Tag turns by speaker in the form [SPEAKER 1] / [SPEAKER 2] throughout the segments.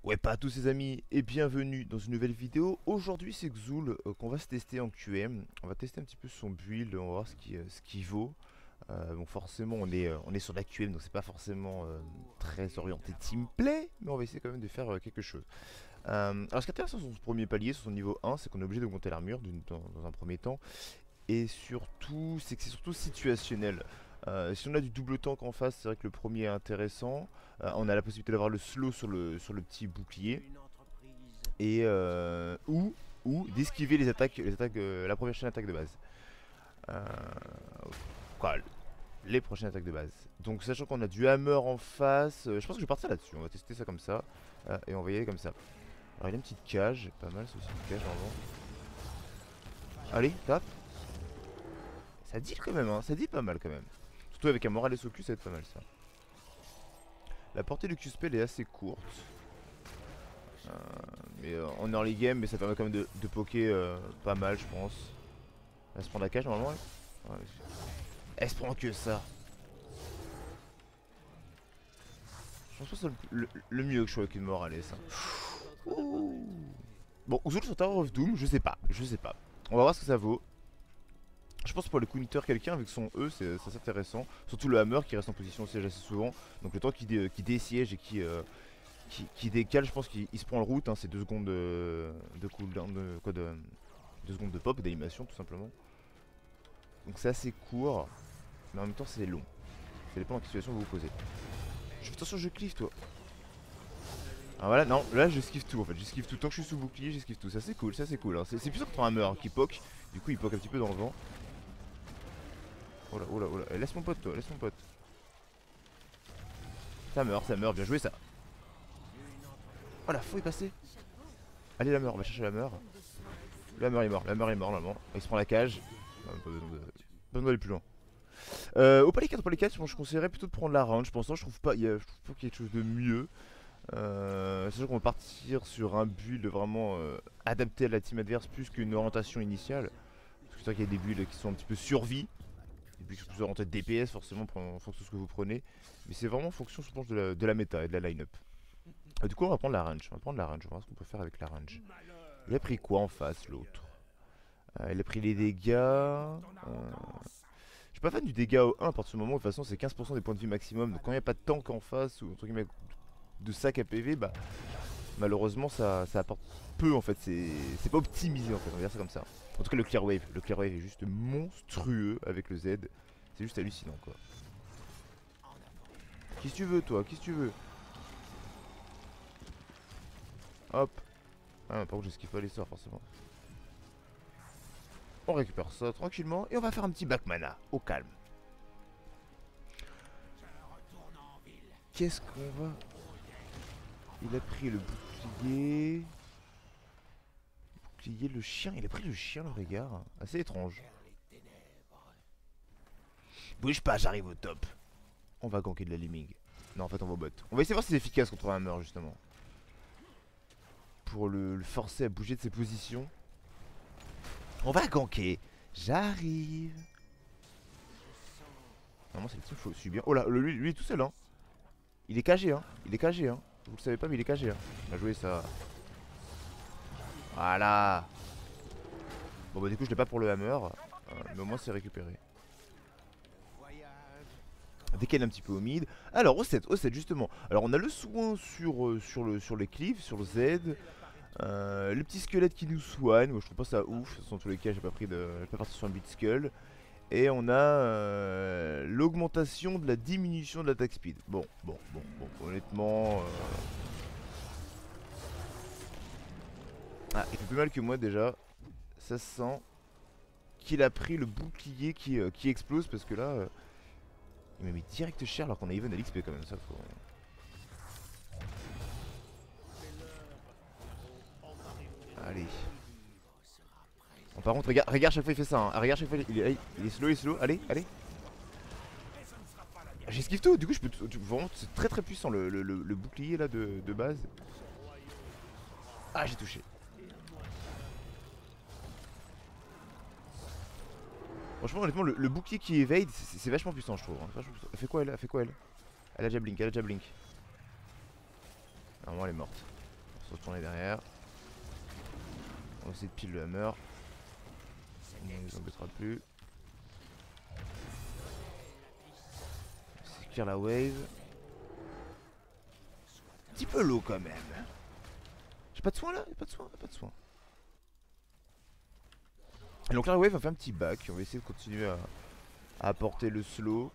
[SPEAKER 1] Ouais, pas à tous les amis et bienvenue dans une nouvelle vidéo. Aujourd'hui c'est Xul qu'on va se tester en QM. On va tester un petit peu son build, on va voir ce qu'il vaut. Bon forcément on est sur la QM donc c'est pas forcément très orienté teamplay, mais on va essayer quand même de faire quelque chose. Alors ce qui est intéressant sur son premier palier, sur son niveau 1, c'est qu'on est obligé d'augmenter l'armure dans un premier temps. Et surtout, c'est que c'est surtout situationnel. Si on a du double tank en face, c'est vrai que le premier est intéressant. On a la possibilité d'avoir le slow sur le petit bouclier. Et ou d'esquiver la première chaîne d'attaque de base. Euh, quoi, les prochaines attaques de base. Donc sachant qu'on a du hammer en face, je pense que je vais partir là-dessus. On va tester ça comme ça. Et on va y aller comme ça. Alors il y a une petite cage, pas mal, c'est aussi une cage normalement. Allez, tape. Ça deal quand même, hein. Ça dit pas mal quand même. Surtout avec un Morales au cul, ça va être pas mal ça. La portée du Q-spell est assez courte. Mais on est en early game, mais ça permet quand même de poker pas mal, je pense. Elle se prend la cage normalement. Ouais, elle se prend que ça. Je pense que c'est le mieux que je joue avec une Morales. Hein. Ouh. Bon, Xul sur Tower of Doom, je sais pas. On va voir ce que ça vaut. Je pense pour le counter quelqu'un avec son E c'est assez intéressant. Surtout le hammer qui reste en position siège assez souvent. Donc le temps qui désiège et qui décale, je pense qu'il se prend le route. Hein, c'est 2 secondes de cooldown, 2 secondes de pop, d'animation tout simplement. Donc c'est assez court, mais en même temps c'est long. Ça dépend de la situation que vous vous posez. Je fais attention, je cliff toi. Ah voilà, non, là je esquive tout en fait. J'esquive tout. Tant que je suis sous bouclier, j'esquive tout. Ça c'est cool, ça c'est cool. Hein. C'est plus contre un hammer qui poke. Du coup il poke un petit peu dans le vent. Oh là, oh là, oh là. Laisse mon pote, toi, laisse mon pote. Ça meurt, bien joué ça. Oh la faux est passé. Allez, la meurt, on va chercher la meurt. La meurt est mort, normalement. Il se prend la cage. Pas besoin d'aller plus loin. Au palier 4, je conseillerais plutôt de prendre la range. Pour l'instant, je trouve pas qu'il y a quelque chose de mieux. Sachant qu'on va partir sur un build vraiment adapté à la team adverse plus qu'une orientation initiale. Parce que c'est vrai qu'il y a des builds qui sont un petit peu survie. Et puis qui sont plus orientés DPS forcément en fonction de ce que vous prenez. Mais c'est vraiment en fonction, je pense, de la méta et de la line-up. Du coup, on va prendre la range. On va voir ce qu'on peut faire avec la range. Il a pris quoi en face, l'autre? Il a pris les dégâts. Je suis pas fan du dégât au 1 à partir du moment où de toute façon c'est 15% des points de vie maximum. Donc quand il n'y a pas de tank en face ou entre guillemets de sac à PV, bah malheureusement ça apporte peu en fait. C'est pas optimisé en fait, on va dire ça comme ça. En tout cas le clear wave est juste monstrueux avec le Z. C'est juste hallucinant quoi. Qu'est-ce que tu veux toi? Qu'est-ce que tu veux? Hop. Ah par contre j'esquive pas les sorts forcément. On récupère ça tranquillement et on va faire un petit back mana au calme. Qu'est-ce qu'on va... Il a pris le bouclier. Bouclier, le chien. Il a pris le chien, le regard. Assez étrange. Bouge pas, j'arrive au top. On va ganker de la liming. Non, en fait, on va au bot. On va essayer de voir si c'est efficace contre un hammer, justement. Pour le forcer à bouger de ses positions. On va ganker. J'arrive. Normalement, c'est le team, faut subir. Oh là, lui est tout seul, hein. Il est KG, hein. Vous le savez pas, mais il est KG, hein. Bien joué, ça. Voilà. Bon bah du coup je l'ai pas pour le hammer, mais au moins c'est récupéré. Décale un petit peu au mid. Alors au 7 justement. Alors on a le soin sur les cleaves, sur le Z. Le petit squelette qui nous soigne. Moi je trouve pas ça ouf. Dans tous les cas j'ai pas parti sur un beat skull. Et on a l'augmentation de la diminution de l'attaque speed. Bon, honnêtement. Ah, il fait plus mal que moi déjà. Ça se sent qu'il a pris le bouclier qui explose parce que là il m'a mis direct cher alors qu'on a even à l'XP quand même, ça faut... Allez. Bon, par contre regarde chaque fois il fait ça, hein. Regarde chaque fois il est slow, allez. J'esquive tout, du coup je peux vraiment c'est très puissant le bouclier là de base. Ah j'ai touché. Franchement honnêtement le bouclier qui évade c'est vachement puissant je trouve, hein. Elle fait quoi elle? Elle a déjà blink, Normalement elle est morte. se retourner derrière. On va essayer de pile le hammer. On ne les embêtera plus. C'est clear la wave. Un petit peu low quand même. J'ai pas de soin là? Y'a pas de soin? Y'a pas de soin. Et donc là, la wave a fait un petit back. On va essayer de continuer à apporter le slow.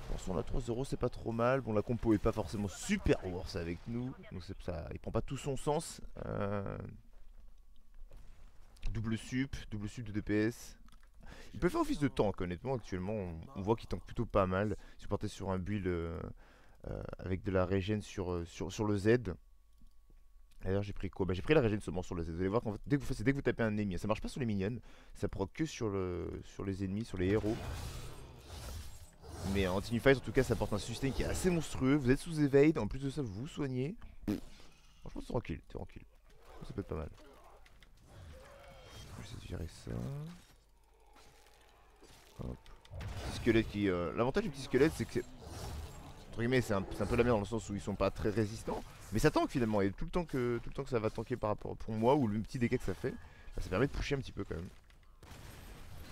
[SPEAKER 1] Attention, la 3-0, c'est pas trop mal. Bon, la compo est pas forcément super worse avec nous. Donc ça, il prend pas tout son sens. Double sup de DPS. Il peut faire office de tank, honnêtement. Actuellement, on voit qu'il tank plutôt pas mal. Il se portait sur un build avec de la régène sur le Z. D'ailleurs, j'ai pris quoi? Bah, j'ai pris la régène seulement sur le Z. Vous allez voir qu'en fait, dès que vous tapez un ennemi, ça marche pas sur les minions, ça proc que sur les ennemis, sur les héros. Mais en teamfight, en tout cas, ça apporte un sustain qui est assez monstrueux. Vous êtes sous evade, en plus de ça, vous vous soignez. Franchement, c'est tranquille, ça peut être pas mal. Je vais essayer de gérer ça. Hop. Petit squelette qui. L'avantage du petit squelette, c'est que c'est. Entre guillemets, c'est un peu la merde dans le sens où ils sont pas très résistants. Mais ça tank finalement, et tout le temps que ça va tanker par rapport pour moi, ou le petit dégât que ça fait, bah, ça permet de pusher un petit peu quand même.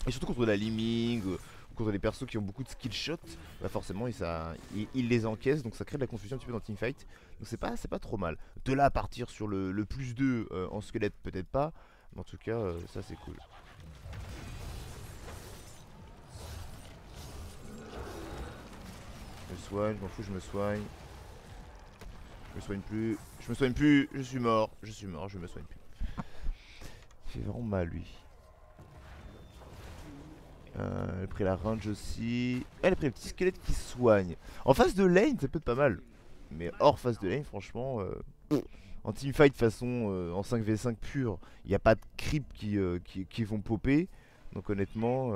[SPEAKER 1] Et surtout contre la Liming, contre des persos qui ont beaucoup de skill shots, bah forcément ils les encaissent, donc ça crée de la confusion un petit peu dans le teamfight. Donc c'est pas trop mal. De là à partir sur le plus 2 en squelette, peut-être pas, mais en tout cas ça c'est cool. Je me soigne, je m'en fous, je me soigne. Je me soigne plus, je suis mort, je me soigne plus. Il fait vraiment mal lui. Elle a pris la range aussi. Elle a pris le petit squelette qui soigne. En face de lane, ça peut être pas mal. Mais hors face de lane, franchement, en teamfight façon en 5v5 pur, il n'y a pas de creep qui vont popper. Donc honnêtement,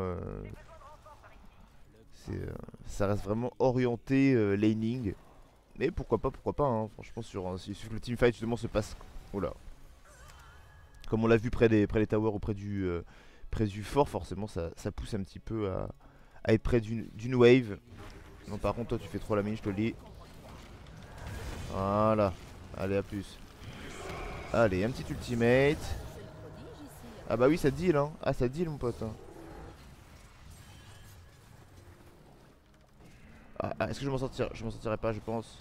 [SPEAKER 1] ça reste vraiment orienté laning. Mais pourquoi pas, hein. Franchement, il suffit que le teamfight justement se passe. Oula. Comme on l'a vu près des towers ou près du fort, forcément ça pousse un petit peu à être près d'une wave. Non, par contre, toi tu fais trop la mine, je te le dis. Voilà. Allez, à plus. Allez, un petit ultimate. Ah bah oui, ça deal, hein. Ah, ça deal, mon pote, hein. Ah, est-ce que je m'en sortirai? Je m'en sortirai pas, je pense.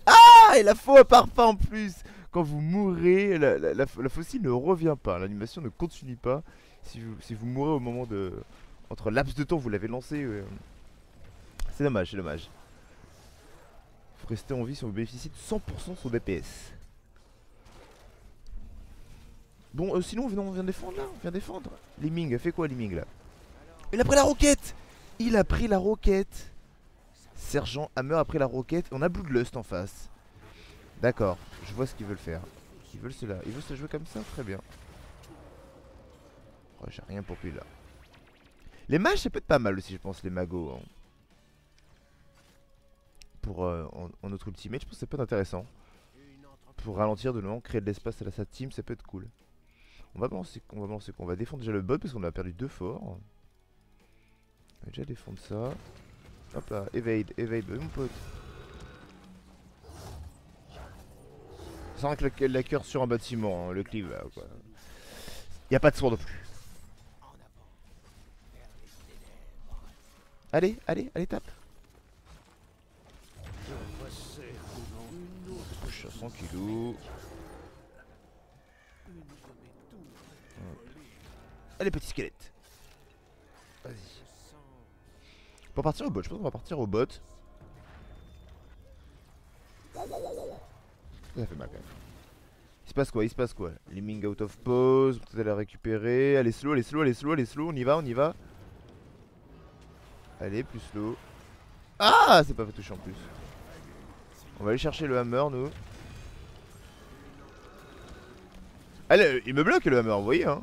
[SPEAKER 1] Ah, et la faux part pas en plus. Quand vous mourrez, la faucille ne revient pas. L'animation ne continue pas. Si vous mourrez au moment de... Entre laps de temps, vous l'avez lancé. C'est dommage, c'est dommage. Faut rester en vie si on bénéficie de 100% de son DPS. Bon, sinon, on vient défendre là. On vient défendre. Liming, fait quoi Liming là? Il a pris la roquette. Il a pris la roquette. Sergent Hammer a pris la roquette. On a Bloodlust en face. D'accord, je vois ce qu'ils veulent faire. Ils veulent se la jouer comme ça, très bien. Oh, j'ai rien pour lui là. Les mages, ça peut être pas mal aussi, je pense, les magos. Hein. Pour en notre ultimate, je pense que ça peut être intéressant. Pour ralentir de nouveau, créer de l'espace à sa team, ça peut être cool. On va balancer quoi? On va défendre déjà le bot parce qu'on a perdu 2 forts. On va déjà défendre ça. Hop là, evade, mon pote. Sans que la cœur sur un bâtiment, hein, le cleave là quoi. Y a pas de soin non plus. Allez, tape. Je suis à 100 kg. Allez, petit squelette. Vas-y. On va partir au bot, je pense qu'on va partir au bot. Ça fait mal quand même. Il se passe quoi? Liming out of pause, peut-être aller la récupérer. Allez slow, on y va. Allez, plus slow. Ah, c'est pas fait toucher en plus. On va aller chercher le hammer, nous. Allez, il me bloque le hammer, vous voyez, hein.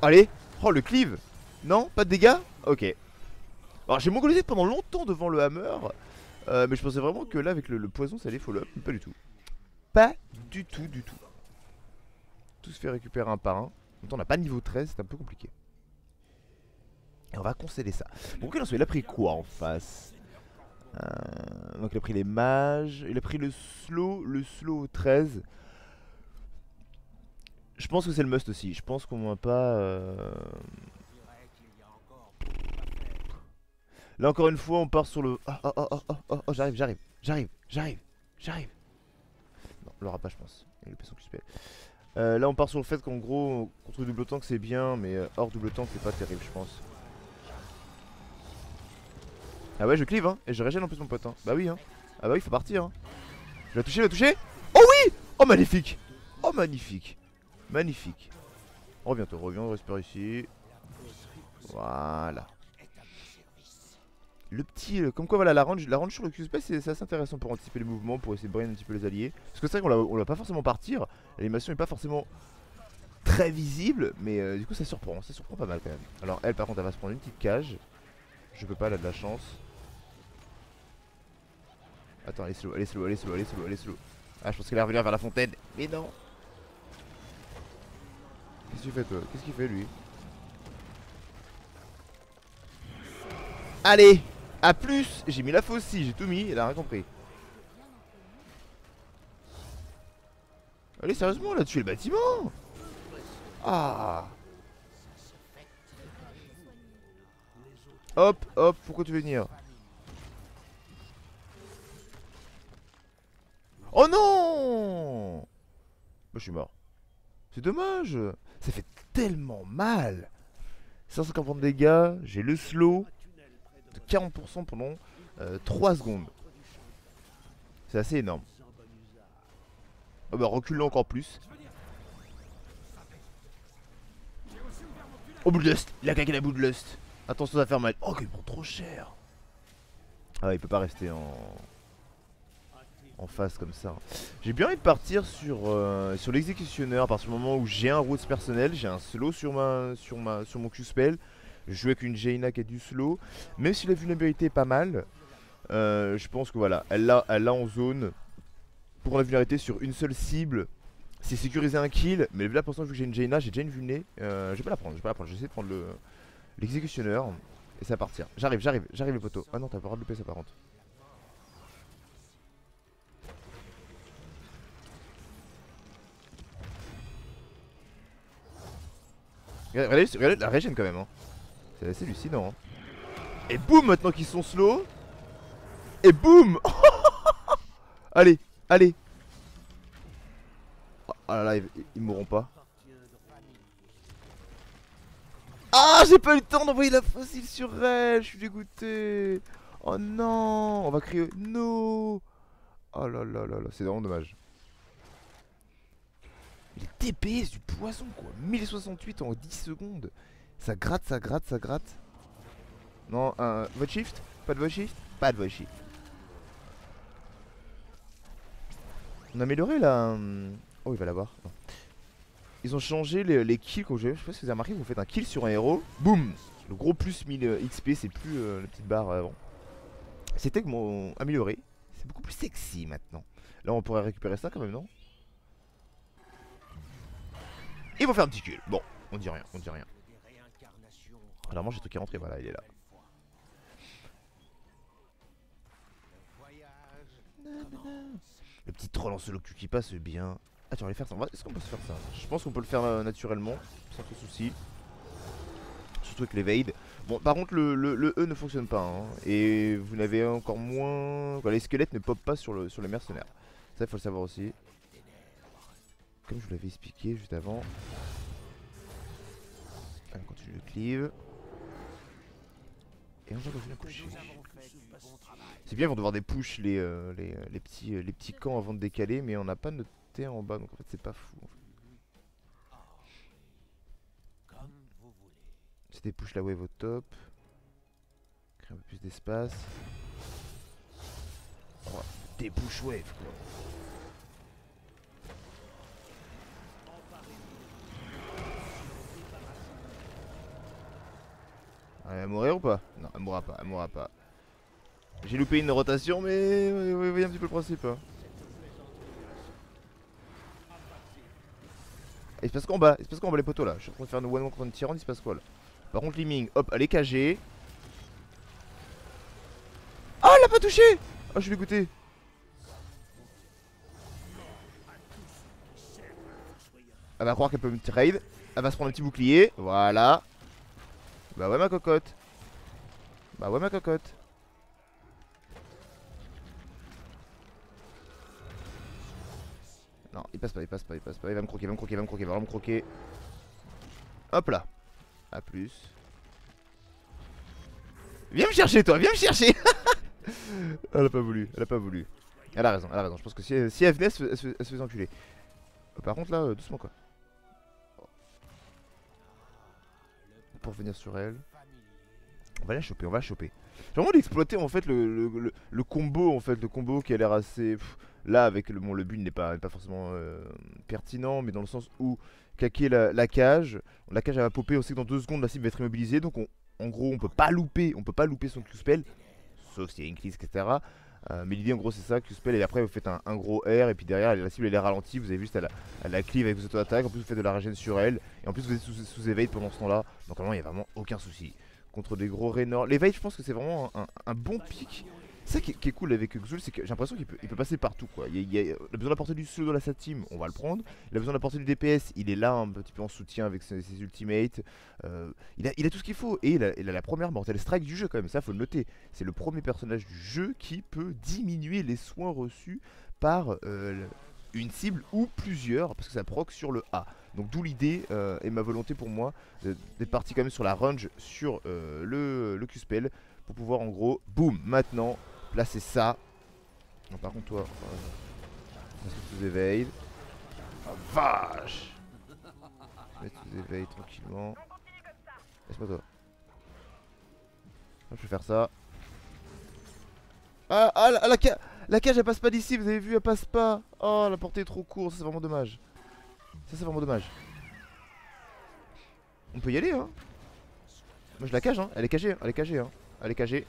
[SPEAKER 1] Allez. Oh, le cleave. Non, pas de dégâts. Ok. Alors, j'ai mongolisé pendant longtemps devant le hammer. Mais je pensais vraiment que là, avec le poison, ça allait follow up. Mais pas du tout. Pas du tout. Tout se fait récupérer un par un. En même temps, on n'a pas niveau 13, c'est un peu compliqué. Et on va concéder ça. Bon, ok, il a pris quoi en face? Donc il a pris les mages, il a pris le slow 13. Je pense que c'est le must aussi, je pense qu'on va pas... Là encore une fois on part sur le... Oh, j'arrive. Non, on l'aura pas je pense, il y a le son qui se pète. Là on part sur le fait qu'en gros, contre double tank c'est bien, mais hors double tank c'est pas terrible je pense. Ah ouais je clive hein, et je régène en plus mon pote hein. Bah oui hein, ah bah oui il faut partir hein. Je l'ai touché. Oh oui. Oh magnifique. Oh magnifique. Magnifique. Reviens toi, reviens, on respire ici. Voilà. Le petit, comme quoi voilà la range sur le Q-Space c'est assez intéressant pour anticiper les mouvements, pour essayer de brain un petit peu les alliés. Parce que c'est vrai qu'on l'a pas forcément partir, l'animation est pas forcément très visible, mais du coup ça surprend pas mal quand même. Alors elle par contre elle va se prendre une petite cage. Je peux pas, elle a de la chance. Attends, allez slow. Ah je pense qu'elle va revenir vers la fontaine, mais non. Qu'est-ce que tu fais toi? Qu'est-ce qu'il fait lui? Allez, à plus. J'ai mis la faucille, j'ai tout mis, elle a rien compris. Allez sérieusement, elle a tué le bâtiment. Ah. Hop, pourquoi tu veux venir? Oh non. Bah je suis mort. C'est dommage. Ça fait tellement mal. 150 de dégâts, j'ai le slow de 40% pendant 3 secondes. C'est assez énorme. Oh bah recule-le encore plus. Oh Bloodlust, il a claqué la Bloodlust. Attention ça va faire mal. Oh qu'il prend trop cher. Ah il peut pas rester en face comme ça. J'ai bien envie de partir sur l'exécutionneur à partir du moment où j'ai un roots personnel, j'ai un slow sur mon Q-spell. Je joue avec une Jaina qui a du slow. Même si la vulnérabilité est pas mal, je pense que voilà, elle l'a en zone. Pour la vulnérabilité sur une seule cible, c'est sécuriser un kill. Mais là pour l'instant vu que j'ai une Jaina, j'ai déjà une vulné. Je vais pas la prendre, je vais essayer de prendre l'exécutionneur. Et ça va partir. J'arrive les poteaux. Ah non t'as pas le droit de louper ça par contre. Regardez la régène quand même hein. C'est assez hallucinant hein. Et boum maintenant qu'ils sont slow. Et boum. Allez. Oh là là ils mourront pas. Ah j'ai pas eu le temps d'envoyer la fossile sur elle. Je suis dégoûté. Oh non. On va crier no. Oh là là, c'est vraiment dommage. Les TPS du poison quoi. 1068 en 10 secondes. Ça gratte. Non, vote shift? Pas de vote shift? Pas de vote shift. On a amélioré la... Oh il va l'avoir. Ils ont changé les kills quand je sais pas si vous avez remarqué, vous faites un kill sur un héros, boum. Le gros plus 1000 XP, c'est plus la petite barre avant. C'était amélioré. C'est beaucoup plus sexy maintenant. Là on pourrait récupérer ça quand même non? Ils vont faire un petit kill. Bon, on dit rien. Alors moi j'ai le truc qui est rentré, voilà il est là. Le petit troll en solo Q qui passe bien. Ah tu vas aller faire ça. Est-ce qu'on peut se faire ça? Je pense qu'on peut le faire naturellement, sans trop de soucis. Surtout avec l'évade. Bon par contre le E ne fonctionne pas hein. Et vous n'avez encore moins... Voilà, les squelettes ne popent pas sur les mercenaires. Ça il faut le savoir aussi. Comme je vous l'avais expliqué juste avant. Allez, on continue le cleave. Et on va revenir coucher. C'est bien, ils vont devoir des push les petits camps avant de décaler, mais on n'a pas noté en bas, donc en fait c'est pas fou. C'est des push la wave au top. Créer un peu plus d'espace. Oh, des push wave quoi. Elle va mourir ou pas? Non, elle mourra pas. J'ai loupé une rotation, mais vous voyez un petit peu le principe. Hein. Il se passe quoi en bas? Les poteaux là. Je suis en train de faire une one contre une tyrande, il se passe quoi là? Par contre Liming, hop, elle est KG. Oh, elle l'a pas touché. Oh, je suis dégoûté. Elle va croire qu'elle peut me trade. Elle va se prendre un petit bouclier. Voilà. Bah ouais ma cocotte. Bah ouais ma cocotte. Non, il passe pas, il passe pas, il passe pas. Il va me croquer, il va me croquer, il va me croquer, il va me croquer. Hop là. A plus. Viens me chercher toi, viens me chercher. Elle a pas voulu, elle a pas voulu. Elle a raison, elle a raison. Je pense que si elle venait, elle se faisait enculer. Par contre là, doucement quoi. Pour venir sur elle. On va la choper, on va la choper. J'ai vraiment d'exploiter en fait le combo en fait, le combo qui a l'air assez... là avec le, bon, le build n'est pas forcément pertinent, mais dans le sens où claquer la cage elle va popper, on sait que dans 2 secondes la cible va être immobilisée, donc en gros on peut pas louper son Q-spell, sauf s'il y a une crise, etc. Mais l'idée en gros c'est ça, Q-spell, et après vous faites un gros R, et puis derrière la cible elle est ralentie, vous avez vu, elle a cleave avec vos auto-attaques, en plus vous faites de la régène sur elle, et en plus vous êtes sous evade pendant ce temps là, donc vraiment il n'y a vraiment aucun souci. Contre des gros Raynor. L'éveil, je pense que c'est vraiment un bon pic. C'est ça qui est cool avec Xul, c'est que j'ai l'impression qu'il peut passer partout quoi. Il a besoin d'apporter du slow dans sa team, on va le prendre. Il a besoin d'apporter du DPS, il est là un petit peu en soutien avec ses ultimates. Il a tout ce qu'il faut, et il a la première Mortal Strike du jeu quand même, ça faut le noter. C'est le premier personnage du jeu qui peut diminuer les soins reçus par une cible ou plusieurs, parce que ça proc sur le A. Donc d'où l'idée et ma volonté pour moi d'être parti quand même sur la range sur le Q-spell pour pouvoir en gros, boum, maintenant placer ça. Non, par contre toi, parce que tu éveilles. Oh vache. Mais tu éveilles tranquillement. Laisse-moi toi. Je vais faire ça. La cage elle passe pas d'ici, vous avez vu, elle passe pas. Oh, la portée est trop courte, ça c'est vraiment dommage. Ça c'est vraiment dommage. On peut y aller hein. Moi je la cage hein, elle est cagée, elle est cagée hein. Elle est cagée.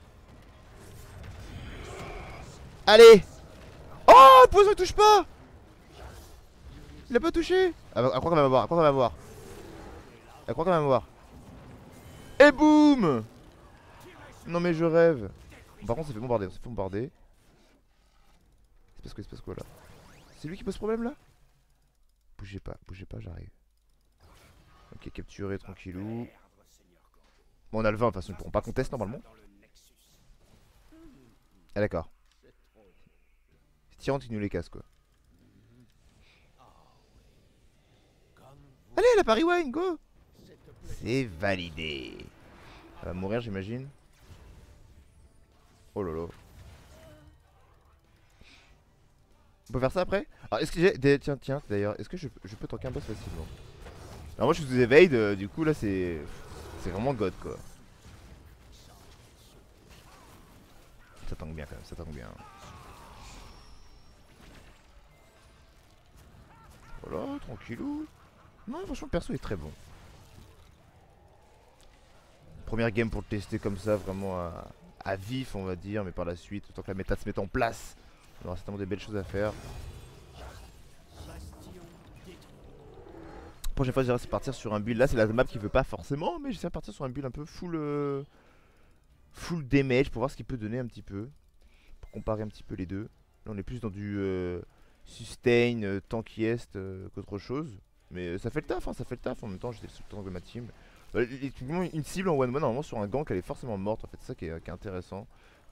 [SPEAKER 1] Allez. Oh, le poison il touche pas. Il a pas touché. Elle croit qu'elle va m'avoir, elle croit qu'elle va m'avoir. Elle croit qu'elle va m'avoir. Et boum. Non mais je rêve. Bon, par contre on s'est fait bombarder, on s'est fait bombarder. Il se passe quoi là? C'est lui qui pose problème là? Bougez pas, j'arrive. Ok, capturé, tranquillou. Bon, on a le 20, de toute façon, ils pourront pas contester normalement. Ah, d'accord. C'est Tyrant qui nous les casse, quoi. Allez, la Paris Wine, go! C'est validé. Elle va mourir, j'imagine. Oh lolo. On peut faire ça après? Alors, est-ce que j'ai. Tiens, d'ailleurs, est-ce que je peux tanker un boss facilement? Alors, moi, je vous evade, du coup, là, c'est. C'est vraiment God, quoi. Ça tank bien, quand même, ça tank bien. Voilà, tranquillou. Non, franchement, le perso est très bon. Première game pour le tester comme ça, vraiment à vif, on va dire. Mais par la suite, autant que la méta se mette en place, on aura certainement des belles choses à faire. Prochaine fois, j'essaierai de partir sur un build. Là, c'est la map qui veut pas forcément, mais j'essaie de partir sur un build un peu full damage pour voir ce qu'il peut donner un petit peu. Pour comparer un petit peu les deux. Là, on est plus dans du sustain, tankiest qu'autre chose. Mais ça fait le taf, hein, ça fait le taf. En même temps, j'étais sur le temps de ma team. Une cible en 1-1, normalement, sur un gank, elle est forcément morte. En fait, c'est ça qui est intéressant.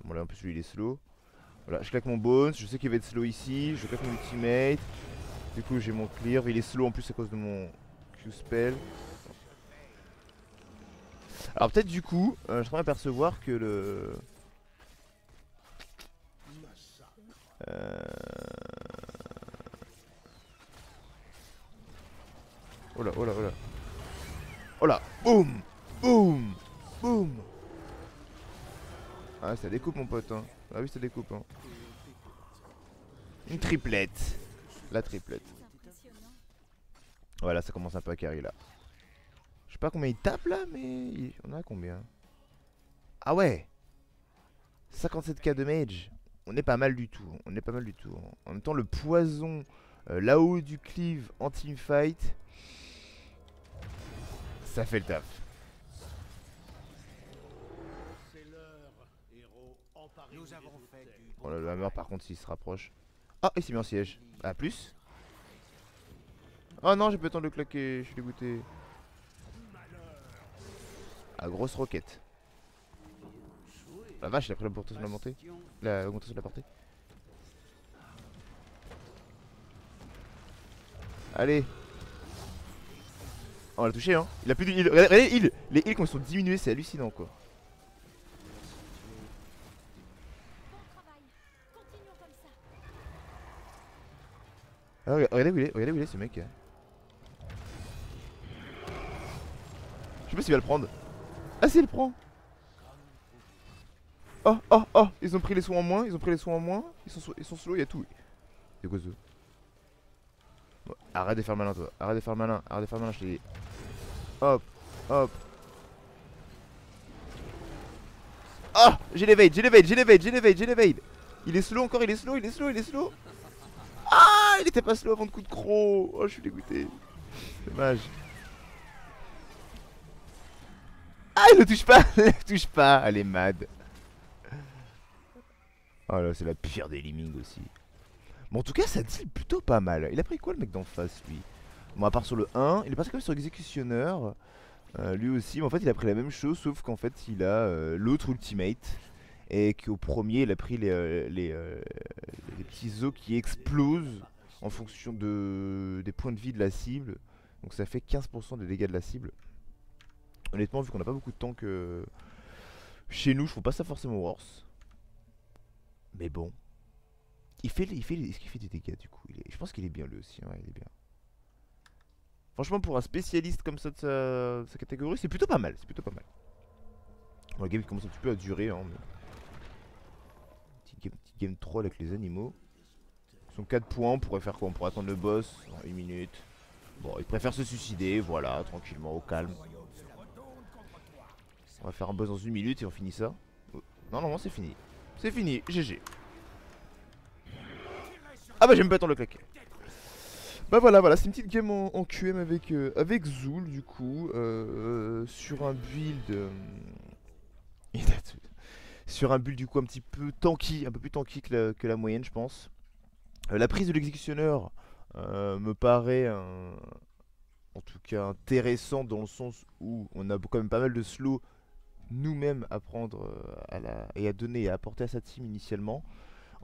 [SPEAKER 1] Bon, là, en plus, lui, il est slow. Voilà, je claque mon bones. Je sais qu'il va être slow ici. Je claque mon ultimate. Du coup, j'ai mon clear. Il est slow en plus à cause de mon Q-spell. Alors, peut-être du coup, je suis en train d'apercevoir que le. Oh là, oh là, oh là. Oh là, boum, boum, boum. Ah, ça découpe mon pote, hein. Ah oui, ça découpe, hein. Une triplette. La triplette. Voilà, ça commence un peu à carry là. Je sais pas combien il tape là, mais on a combien? Ah ouais, 57k de mage. On est pas mal du tout, on est pas mal du tout. En même temps, le poison là-haut du cleave en teamfight, ça fait le taf. Oh là, la meurt par contre s'il se rapproche. Ah, il s'est mis en siège. Ah, plus. Oh non, j'ai pas le temps de le claquer, je suis dégoûté. Ah, grosse roquette. La vache, il a pris l'augmentation de la montée. L'augmentation de la portée. Allez. Oh, on l'a touché, hein. Il a plus de heal. Regardez, les heals. Les heals, quand ils sont diminués, c'est hallucinant, quoi. Ah, regardez où il est, regardez où il est ce mec. Je sais pas s'il va le prendre. Ah, si, il le prend. Oh, oh, oh. Ils ont pris les soins en moins. Ils ont pris les soins en moins. Ils sont slow, il y a tout. C'est quoi ça? Bon, arrête de faire malin, toi. Arrête de faire malin. Arrête de faire malin, je t'ai dit. Hop, hop. Oh, j'ai l'évade, j'ai l'évade, j'ai l'évade, j'ai l'évade, j'ai l'évade. Il est slow encore, il est slow, il est slow, il est slow. Ah, il était pas slow avant de coup de croc. Oh, je suis dégoûté. Dommage. Ah, il le touche pas, il le touche pas. Elle est mad. Oh là, c'est la pire des lemmings aussi. Bon, en tout cas, ça deal plutôt pas mal. Il a pris quoi le mec d'en face, lui? Bon, à part sur le 1, il est passé quand même sur Exécutionneur. Lui aussi, mais en fait, il a pris la même chose, sauf qu'en fait, il a l'autre ultimate. Et qu'au premier, il a pris les petits os qui explosent en fonction des points de vie de la cible. Donc ça fait 15% des dégâts de la cible. Honnêtement, vu qu'on n'a pas beaucoup de temps que chez nous, je trouve pas ça forcément worse. Mais bon. Est-ce qu'il fait des dégâts du coup? Je pense qu'il est bien lui aussi, ouais, il est bien. Franchement, pour un spécialiste comme ça de sa catégorie, c'est plutôt pas mal. C'est plutôt pas mal. Bon, le game commence un petit peu à durer, hein, mais... Petite game troll avec les animaux. Ils sont 4 points, on pourrait faire quoi? On pourrait attendre le boss en 1 minute. Bon, il préfère se suicider, voilà, tranquillement, au calme. On va faire un boss dans 1 minute et on finit ça. Non, non, c'est fini. C'est fini, GG. Ah bah j'aime pas tant le claquer. Bah voilà, c'est une petite game en QM avec Zul du coup. Sur un build... sur un build du coup un petit peu tanky, un peu plus tanky que la moyenne je pense. La prise de l'exécutionneur me paraît en tout cas intéressante dans le sens où on a quand même pas mal de slow nous-mêmes à prendre et à donner et à apporter à sa team initialement.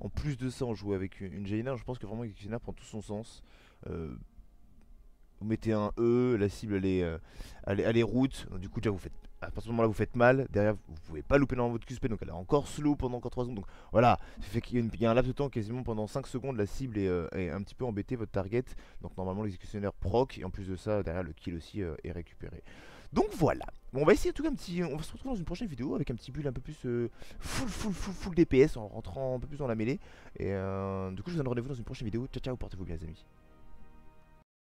[SPEAKER 1] En plus de ça, on joue avec une Jaina. Je pense que vraiment Jaina prend tout son sens. Vous mettez un E, la cible elle est route. Donc, du coup, déjà, à partir de ce moment-là, vous faites mal. Derrière, vous pouvez pas louper dans votre QSP. Donc, elle est encore slow pendant encore 3 secondes. Donc, voilà, ça fait qu'il y a un laps de temps quasiment pendant 5 secondes. La cible est un petit peu embêtée, votre target. Donc, normalement, l'exécutionnaire proc. Et en plus de ça, derrière, le kill aussi est récupéré. Donc voilà, bon, on va essayer en tout cas on va se retrouver dans une prochaine vidéo avec un petit build un peu plus full DPS en rentrant un peu plus dans la mêlée. Et du coup je vous donne rendez-vous dans une prochaine vidéo, ciao ciao, portez-vous bien les amis.